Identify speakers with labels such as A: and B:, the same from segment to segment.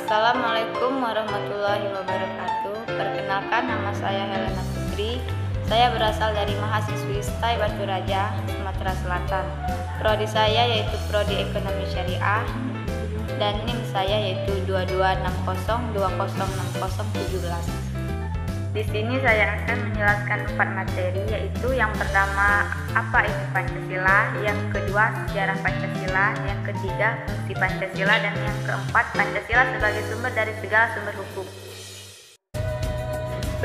A: Assalamualaikum warahmatullahi wabarakatuh. Perkenalkan, nama saya Helena Putri. Saya berasal dari mahasiswi STAI Batu Raja, Sumatera Selatan. Prodi saya yaitu Prodi Ekonomi Syariah dan NIM saya yaitu 2260206017. Di sini saya akan menjelaskan 4 materi, yaitu yang pertama apa itu Pancasila, yang kedua sejarah Pancasila, yang ketiga fungsi Pancasila, dan yang keempat Pancasila sebagai sumber dari segala sumber hukum.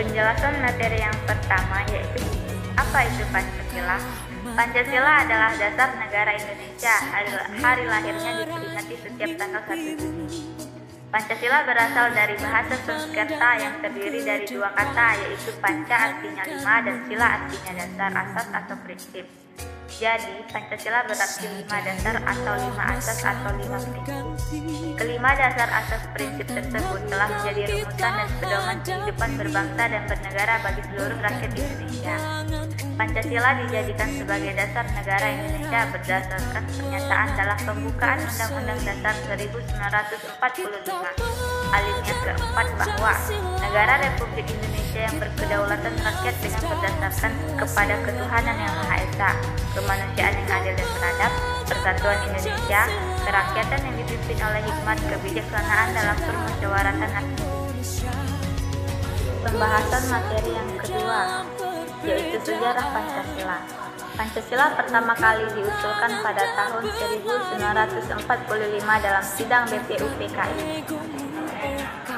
A: Penjelasan materi yang pertama yaitu apa itu Pancasila. Pancasila adalah dasar negara Indonesia. Hari lahirnya diperingati setiap tanggal 1 Juni. Pancasila berasal dari bahasa Sanskerta yang terdiri dari 2 kata, yaitu panca artinya 5 dan sila artinya dasar, asas atau prinsip. Jadi, Pancasila berarti 5 dasar atau 5 asas atau 5 prinsip. Kelima dasar asas prinsip tersebut telah menjadi rumusan dan pedoman kehidupan berbangsa dan bernegara bagi seluruh rakyat Indonesia. Pancasila dijadikan sebagai dasar negara Indonesia berdasarkan pernyataan dalam pembukaan Undang-Undang Dasar 1945 alinea keempat bahwa negara Republik Indonesia yang berkedaulatan rakyat dengan berdasarkan kepada ketuhanan yang Maha Esa, kemanusiaan yang adil dan beradab, persatuan Indonesia, kerakyatan yang dipimpin oleh hikmat kebijaksanaan dalam permusyawaratan nasional. Pembahasan materi yang kedua yaitu sejarah Pancasila. Pancasila pertama kali diusulkan pada tahun 1945 dalam sidang BPUPKI.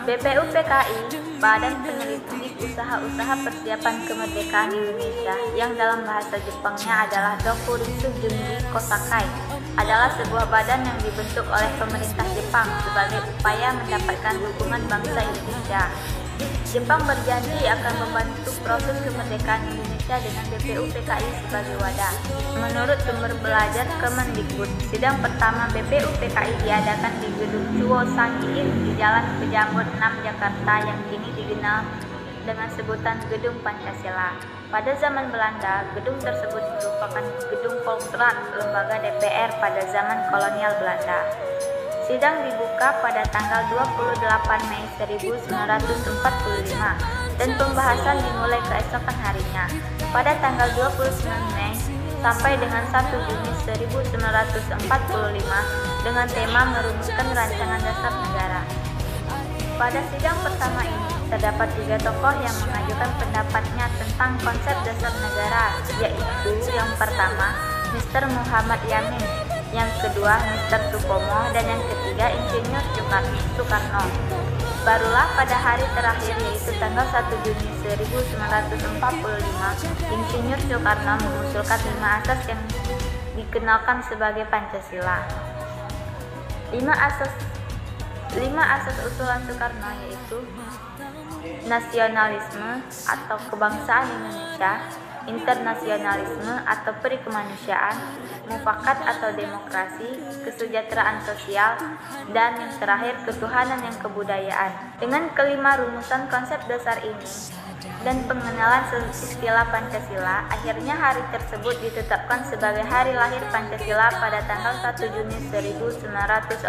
A: BPUPKI, Badan Penyelidik Usaha-Usaha Persiapan Kemerdekaan Indonesia, yang dalam bahasa Jepangnya adalah Dokuritsu Junji Kosakai, adalah sebuah badan yang dibentuk oleh pemerintah Jepang sebagai upaya mendapatkan dukungan bangsa Indonesia. Jepang berjanji akan membantu proses kemerdekaan Indonesia dengan BPUPKI sebagai wadah. Menurut sumber belajar Kemendikbud, sidang pertama BPUPKI diadakan di Gedung Chuo Sang-in di Jalan Pejambon 6 Jakarta yang kini dikenal dengan sebutan Gedung Pancasila. Pada zaman Belanda, gedung tersebut merupakan gedung Volksraad, lembaga DPR pada zaman kolonial Belanda. Sidang dibuka pada tanggal 28 Mei 1945 dan pembahasan dimulai keesokan harinya pada tanggal 29 Mei sampai dengan 1 Juni 1945 dengan tema merumuskan rancangan dasar negara. Pada sidang pertama ini terdapat 3 tokoh yang mengajukan pendapatnya tentang konsep dasar negara, yaitu yang pertama Mr. Muhammad Yamin, yang kedua Mr. Supomo, dan yang ketiga Insinyur Soekarno. Barulah pada hari terakhir yaitu tanggal 1 Juni 1945, Insinyur Soekarno mengusulkan 5 asas yang dikenalkan sebagai Pancasila. 5 asas usulan Soekarno yaitu nasionalisme atau kebangsaan Indonesia, internasionalisme atau perikemanusiaan, mufakat atau demokrasi, kesejahteraan sosial, dan yang terakhir ketuhanan yang kebudayaan. Dengan kelima rumusan konsep dasar ini dan pengenalan istilah Pancasila, akhirnya hari tersebut ditetapkan sebagai hari lahir Pancasila pada tanggal 1 Juni 1945.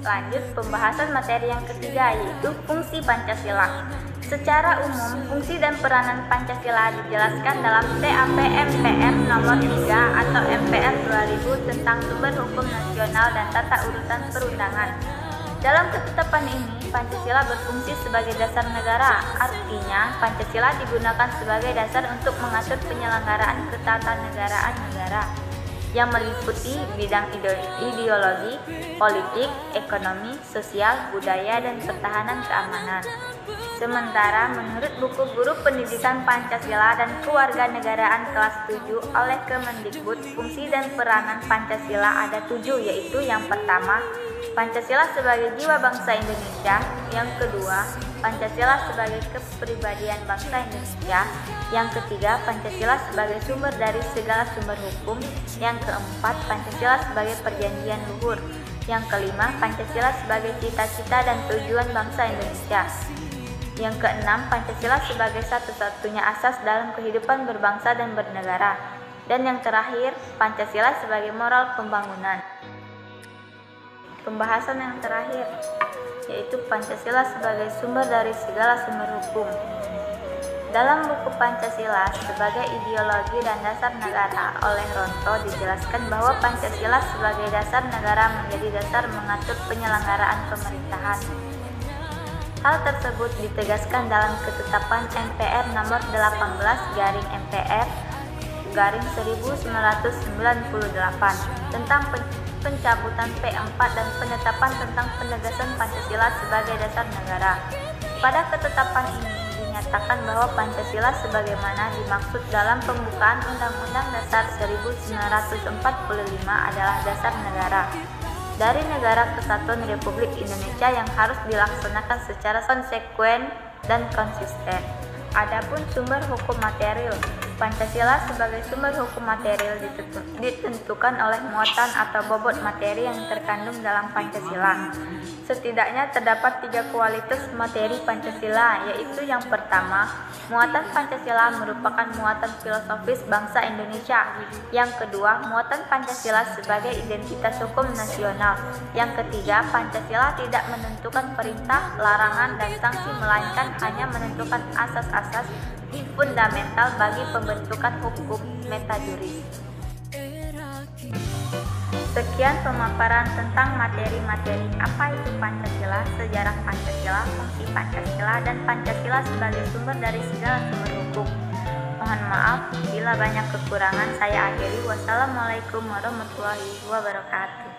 A: Lanjut pembahasan materi yang ketiga yaitu fungsi Pancasila. Secara umum, fungsi dan peranan Pancasila dijelaskan dalam TAP MPR nomor 3 atau MPR 2000 tentang sumber hukum nasional dan tata urutan perundangan. Dalam ketetapan ini, Pancasila berfungsi sebagai dasar negara, artinya Pancasila digunakan sebagai dasar untuk mengatur penyelenggaraan ketatanegaraan negara yang meliputi bidang ideologi, politik, ekonomi, sosial, budaya, dan pertahanan keamanan. Sementara menurut buku Guru Pendidikan Pancasila dan Kewarganegaraan kelas 7 oleh Kemendikbud, fungsi dan peranan Pancasila ada 7, yaitu yang pertama, Pancasila sebagai jiwa bangsa Indonesia, yang kedua, Pancasila sebagai kepribadian bangsa Indonesia, yang ketiga, Pancasila sebagai sumber dari segala sumber hukum, yang keempat, Pancasila sebagai perjanjian luhur, yang kelima, Pancasila sebagai cita-cita dan tujuan bangsa Indonesia, yang keenam, Pancasila sebagai satu-satunya asas dalam kehidupan berbangsa dan bernegara, dan yang terakhir, Pancasila sebagai moral pembangunan. pembahasan yang terakhir, yaitu Pancasila sebagai sumber dari segala sumber hukum. Dalam buku Pancasila sebagai ideologi dan dasar negara oleh Ronto dijelaskan bahwa Pancasila sebagai dasar negara menjadi dasar mengatur penyelenggaraan pemerintahan. Hal tersebut ditegaskan dalam ketetapan MPR nomor 18/MPR/1998 tentang pencabutan P4 dan penetapan tentang penegasan Pancasila sebagai dasar negara. Pada ketetapan ini dinyatakan bahwa Pancasila sebagaimana dimaksud dalam pembukaan Undang-Undang Dasar 1945 adalah dasar negara dari Negara Kesatuan Republik Indonesia yang harus dilaksanakan secara konsekuen dan konsisten. Adapun sumber hukum material, Pancasila sebagai sumber hukum material ditentukan oleh muatan atau bobot materi yang terkandung dalam Pancasila. Setidaknya terdapat 3 kualitas materi Pancasila, yaitu yang pertama, muatan Pancasila merupakan muatan filosofis bangsa Indonesia. Yang kedua, muatan Pancasila sebagai identitas hukum nasional. Yang ketiga, Pancasila tidak menentukan perintah, larangan, dan sanksi, melainkan hanya menentukan asas-asas fundamental bagi pembentukan hukum metajuris. Sekian pemaparan tentang materi-materi apa itu Pancasila, sejarah Pancasila, fungsi Pancasila, dan Pancasila sebagai sumber dari segala sumber hukum. Mohon maaf bila banyak kekurangan, saya akhiri. Wassalamualaikum warahmatullahi wabarakatuh.